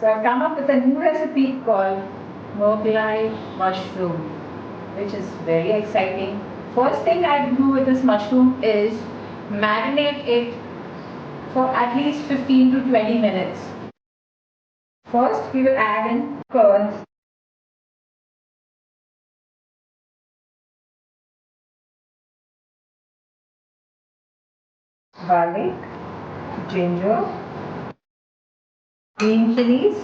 So I've come up with a new recipe called Mughlai mushroom, which is very exciting. First thing I do with this mushroom is marinate it for at least 15 to 20 minutes. First, we will add in curds, garlic, ginger, green chilies,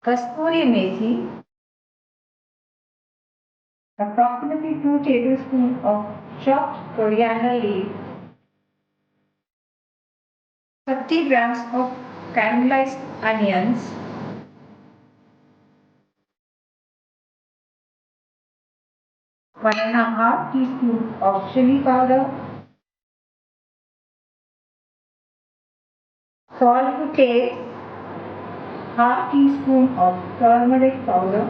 kasturi methi, approximately 2 tablespoons of chopped coriander leaf, 30 grams of caramelized onions, 1.5 teaspoons of chili powder, salt to taste, half teaspoon of turmeric powder,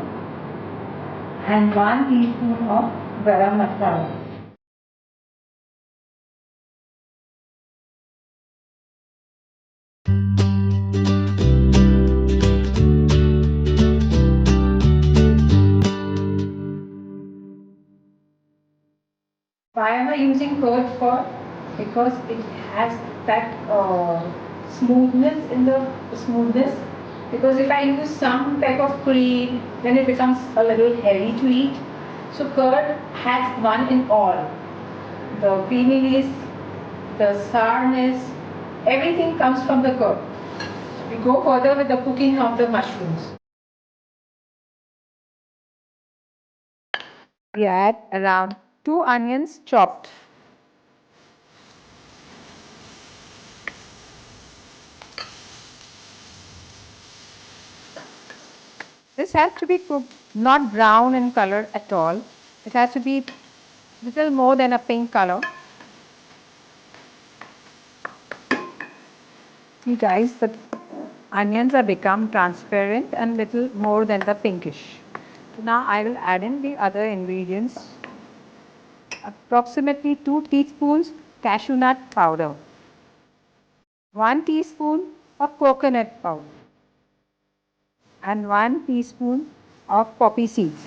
and 1 teaspoon of garam masala. Why am I using curd for? Because it has that smoothness in the smoothness. Because if I use some type of cream, then it becomes a little heavy to eat. So curd has one in all. The creaminess, the sourness, everything comes from the curd. We go further with the cooking of the mushrooms. We add around 2 onions chopped. This has to be cooked not brown in color at all. It has to be little more than a pink color. See guys, the onions have become transparent and little more than the pinkish. Now I will add in the other ingredients. Approximately 2 teaspoons cashew nut powder, 1 teaspoon of coconut powder, and 1 teaspoon of poppy seeds.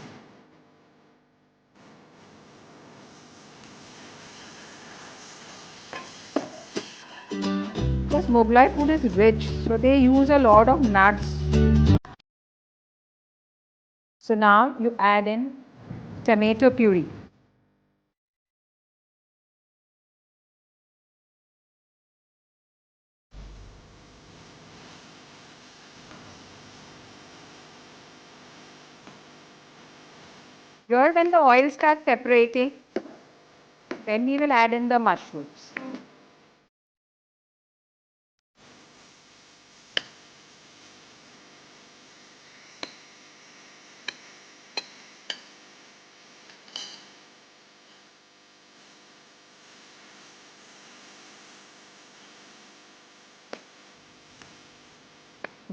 Because Mughlai food is rich, so they use a lot of nuts. So now you add in tomato puree. Here when the oil starts separating, then we will add in the mushrooms.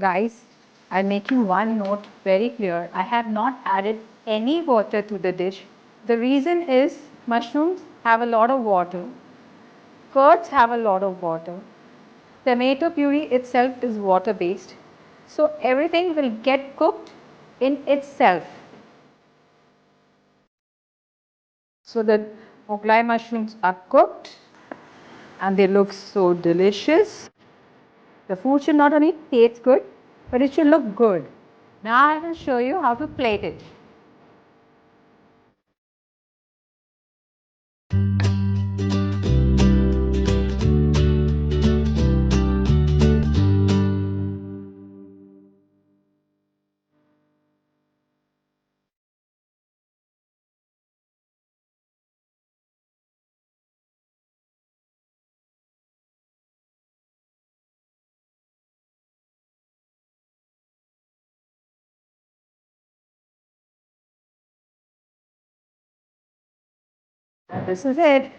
Guys, I'll make you one note very clear. I have not added any water to the dish. The reason is mushrooms have a lot of water. Curds have a lot of water. Tomato puree itself is water based. So everything will get cooked in itself. So the Mughlai mushrooms are cooked and they look so delicious. The food should not only taste good, but it should look good. Now I will show you how to plate it. This is it.